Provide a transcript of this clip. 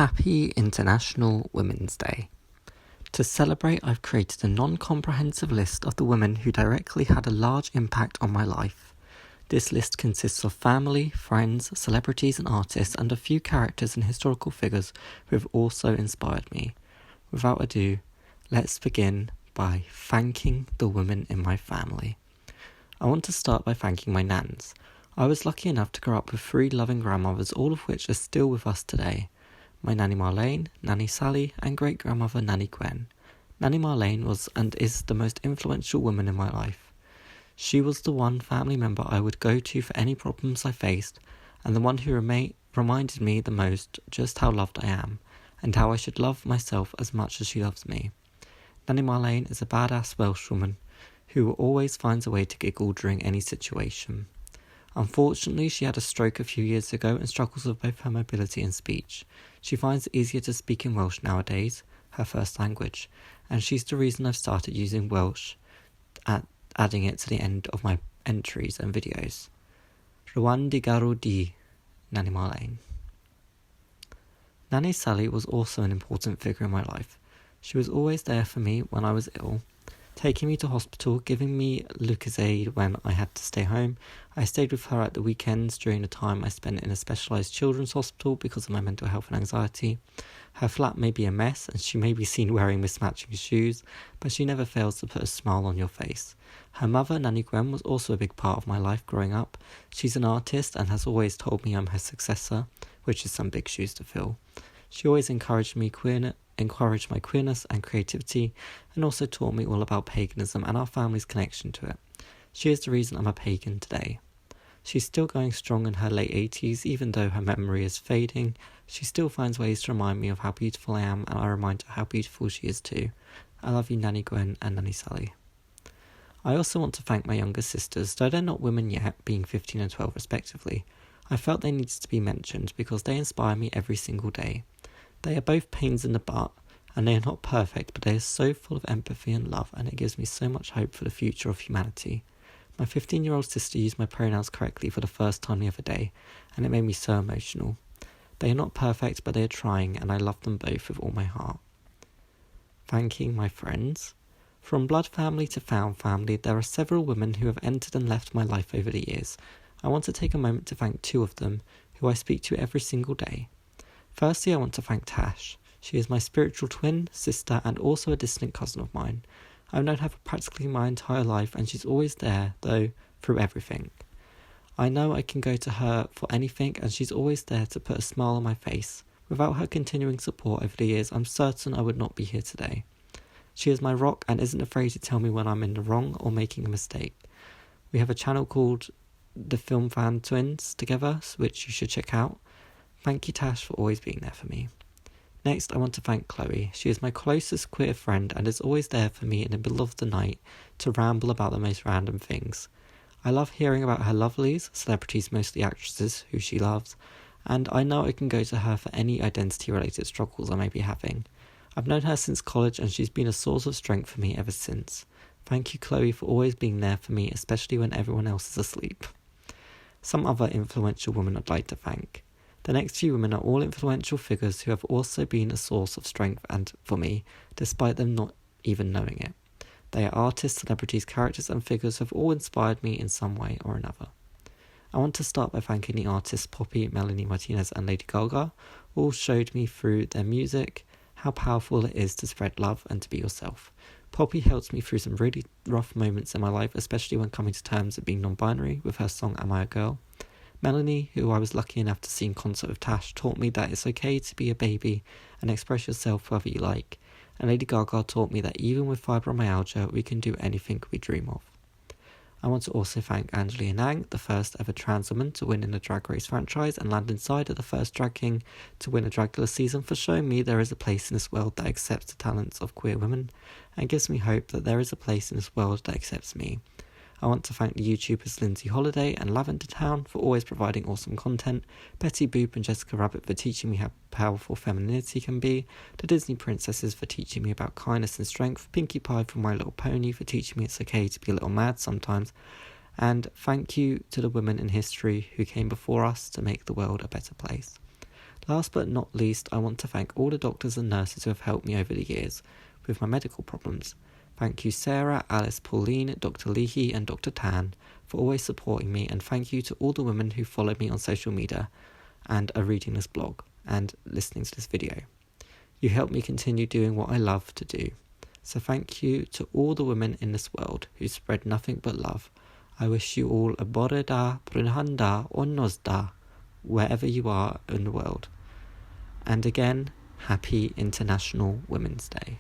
Happy International Women's Day. To celebrate, I've created a non-comprehensive list of the women who directly had a large impact on my life. This list consists of family, friends, celebrities and artists, and a few characters and historical figures who have also inspired me. Without ado, let's begin by thanking the women in my family. I want to start by thanking my nans. I was lucky enough to grow up with 3 loving grandmothers, all of which are still with us today. My Nanny Marlene, Nanny Sally, and great-grandmother Nanny Gwen. Nanny Marlene was and is the most influential woman in my life. She was the one family member I would go to for any problems I faced, and the one who reminded me the most just how loved I am, and how I should love myself as much as she loves me. Nanny Marlene is a badass Welsh woman who always finds a way to giggle during any situation. Unfortunately, she had a stroke a few years ago and struggles with both her mobility and speech. She finds it easier to speak in Welsh nowadays, her first language, and she's the reason I've started using Welsh, adding it to the end of my entries and videos. Rwan digarw di, Nanny Marlene. Nanny Sally was also an important figure in my life. She was always there for me when I was ill, taking me to hospital, giving me Lucozade when I had to stay home. I stayed with her at the weekends during the time I spent in a specialised children's hospital because of my mental health and anxiety. Her flat may be a mess and she may be seen wearing mismatching shoes, but she never fails to put a smile on your face. Her mother, Nanny Gwen, was also a big part of my life growing up. She's an artist and has always told me I'm her successor, which is some big shoes to fill. She always encouraged my queerness and creativity, and also taught me all about paganism and our family's connection to it. She is the reason I'm a pagan today. She's still going strong in her late 80s, even though her memory is fading. She still finds ways to remind me of how beautiful I am, and I remind her how beautiful she is too. I love you, Nanny Gwen and Nanny Sally. I also want to thank my younger sisters, though they're not women yet, being 15 and 12 respectively. I felt they needed to be mentioned because they inspire me every single day. They are both pains in the butt, and they are not perfect, but they are so full of empathy and love, and it gives me so much hope for the future of humanity. My 15-year-old sister used my pronouns correctly for the first time the other day, and it made me so emotional. They are not perfect, but they are trying, and I love them both with all my heart. Thanking my friends. From blood family to found family, there are several women who have entered and left my life over the years. I want to take a moment to thank 2 of them, who I speak to every single day. Firstly, I want to thank Tash. She is my spiritual twin, sister, and also a distant cousin of mine. I've known her for practically my entire life, and she's always there, though, through everything. I know I can go to her for anything, and she's always there to put a smile on my face. Without her continuing support over the years, I'm certain I would not be here today. She is my rock and isn't afraid to tell me when I'm in the wrong or making a mistake. We have a channel called The Film Fan Twins together, which you should check out. Thank you, Tash, for always being there for me. Next, I want to thank Chloe. She is my closest queer friend and is always there for me in the middle of the night to ramble about the most random things. I love hearing about her lovelies, celebrities, mostly actresses, who she loves, and I know I can go to her for any identity-related struggles I may be having. I've known her since college and she's been a source of strength for me ever since. Thank you, Chloe, for always being there for me, especially when everyone else is asleep. Some other influential women I'd like to thank. The next few women are all influential figures who have also been a source of strength and for me, despite them not even knowing it. They are artists, celebrities, characters and figures who have all inspired me in some way or another. I want to start by thanking the artists Poppy, Melanie Martinez and Lady Gaga. All showed me through their music how powerful it is to spread love and to be yourself. Poppy helped me through some really rough moments in my life, especially when coming to terms with being non-binary with her song Am I a Girl? Melanie, who I was lucky enough to see in concert with Tash, taught me that it's okay to be a baby and express yourself however you like. And Lady Gaga taught me that even with fibromyalgia, we can do anything we dream of. I want to also thank Angelia Nang, the first ever trans woman to win in the Drag Race franchise and land inside of the first Drag King to win a Dragula season, for showing me there is a place in this world that accepts the talents of queer women and gives me hope that there is a place in this world that accepts me. I want to thank the YouTubers Lindsay Holiday and Lavender Town for always providing awesome content, Betty Boop and Jessica Rabbit for teaching me how powerful femininity can be, the Disney princesses for teaching me about kindness and strength, Pinkie Pie from My Little Pony for teaching me it's okay to be a little mad sometimes, and thank you to the women in history who came before us to make the world a better place. Last but not least, I want to thank all the doctors and nurses who have helped me over the years with my medical problems. Thank you Sarah, Alice, Pauline, Dr. Leahy and Dr. Tan for always supporting me, and thank you to all the women who follow me on social media and are reading this blog and listening to this video. You help me continue doing what I love to do. So thank you to all the women in this world who spread nothing but love. I wish you all a bore da, brunhanda or nosda, wherever you are in the world. And again, happy International Women's Day.